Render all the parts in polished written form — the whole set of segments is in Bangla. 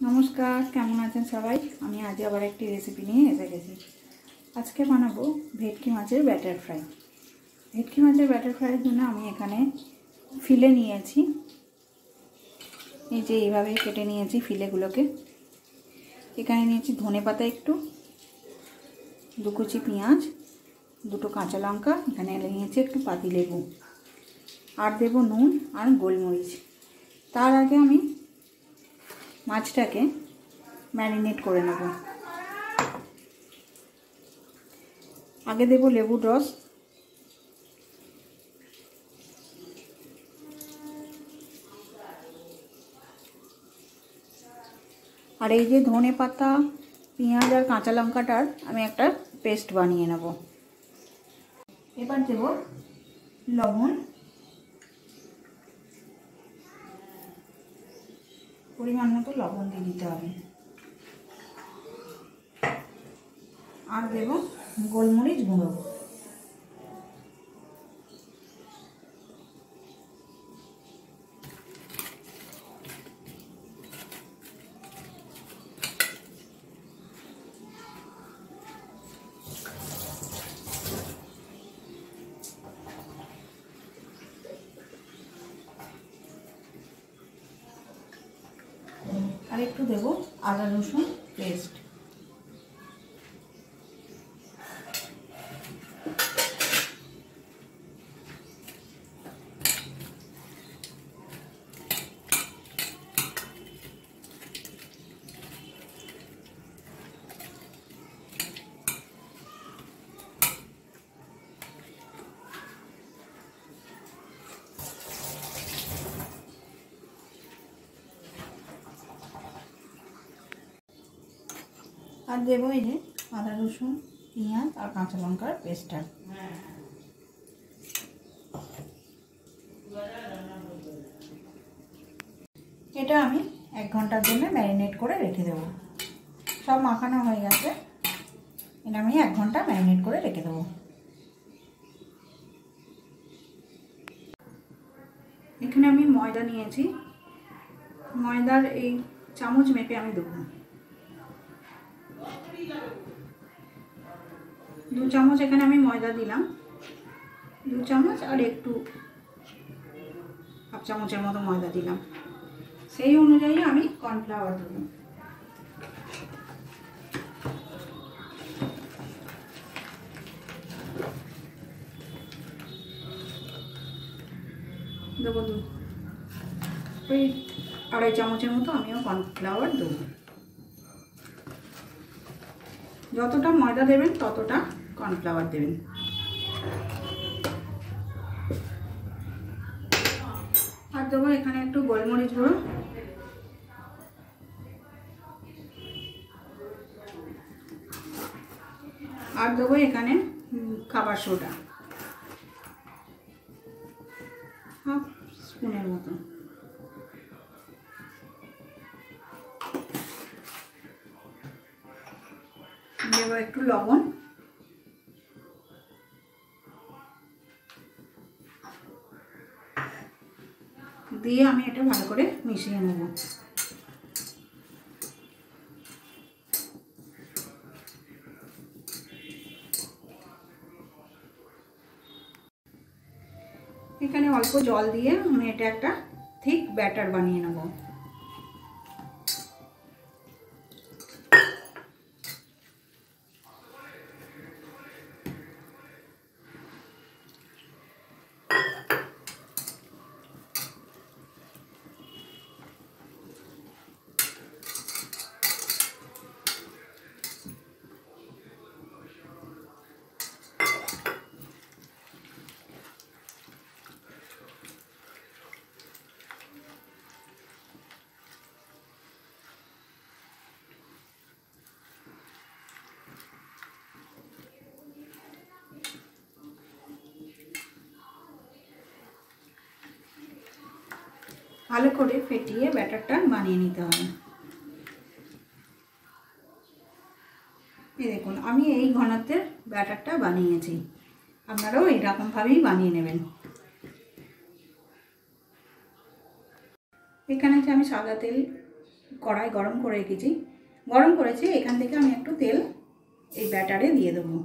নমস্কার, কেমন আছেন সবাই? আমি আজ আবার একটি রেসিপি নিয়ে এসে গেছি। আজকে বানাবো ভেটকি মাছের ব্যাটার ফ্রাই। ভেটকি মাছের ব্যাটার ফ্রাইয়ের জন্য আমি এখানে ফিলে নিয়েছি। এই যে এইভাবে কেটে নিয়েছি ফিলেগুলোকে। এখানে নিয়েছি ধনেপাতা একটু, 2 কুচি পেঁয়াজ, 2টো কাঁচা লঙ্কা, এখানে নিয়েছি একটু পাতিলেবু, আর দেবো নুন আর গোলমরিচ। তার আগে আমি মাছটাকে ম্যারিনেট করে নেব। আগে দেব লেবুর রস, আর এই যে ধনে পাতা, পেঁয়াজ আর কাঁচা লঙ্কাটার আমি একটা পেস্ট বানিয়ে নেব। এবার দেব লবণ, পরিমাণ মতো লবণ দিয়ে দিতে হবে, আর দেব গোলমরিচ গুঁড়ো। আর একটু দেব আদা রসুন পেস্ট। আর দেবো এই যে আদা রসুন, পেঁয়াজ আর কাঁচা লঙ্কার পেস্টটা। এটা আমি 1 ঘন্টার জন্য ম্যারিনেট করে রেখে দেবো। সব মাখানো হয়ে গেছে, এটা আমি 1 ঘন্টা ম্যারিনেট করে রেখে দেবো। এখানে আমি ময়দা নিয়েছি, ময়দার এই চামচ মেপে আমি দেবো। 2 চামচ এখানে আমি ময়দা দিলাম, 2 চামচ আর একটু হাফ চামচের মতো ময়দা দিলাম। সেই অনুযায়ী আমি কর্নফ্লাওয়ার দেবো। দেবো ওই 2.5 চামচের মতো আমিও কর্নফ্লাওয়ার দেবো। যতটা ময়দা দেবেন ততটা কর্নফ্লাওয়ার দেবেন। আর দেবো এখানে একটু গোলমরিচ গুঁড়ো, আর দেবো এখানে খাবার সোডা হাফ স্পুনের মতো। দেবো একটু লবণ, দিয়ে আমি এটা ভালো করে মিশিয়ে নেব। এখানে অল্প জল দিয়ে আমি এটা একটা থিক ব্যাটার বানিয়ে নেব। ভালো করে ফেটিয়ে ব্যাটারটা বানিয়ে নিতে হবে। এই দেখুন আমি এই ঘনত্বের ব্যাটারটা বানিয়েছি, আপনারাও এইরকমভাবেই বানিয়ে নেবেন। এখানে যে আমি সাদা তেল কড়াই গরম করে রেখেছি, গরম করেছি। এখান থেকে আমি একটু তেল এই ব্যাটারে দিয়ে দেবো।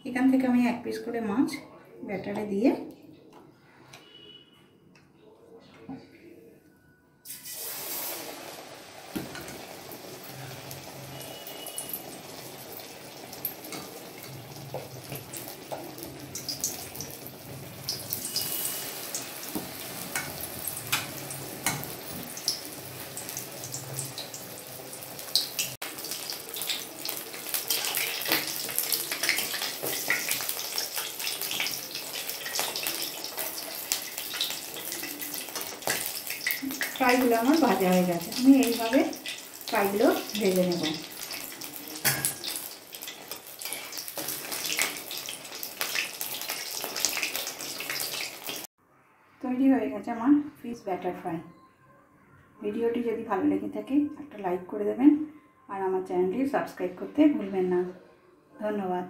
এখান থেকে আমি এক পিস করে মাছ ব্যাটারে দিয়ে ফ্রাইগুলো আমার ভাজা হয়ে গেছে। আমি এইভাবে ফ্রাইগুলো ভেজে নেব। তৈরি হয়ে গেছে আমার ফিশ ব্যাটার ফ্রাই। ভিডিওটি যদি ভালো লেগে থাকে একটা লাইক করে দেবেন আর আমার চ্যানেলটি সাবস্ক্রাইব করতে ভুলবেন না। ধন্যবাদ।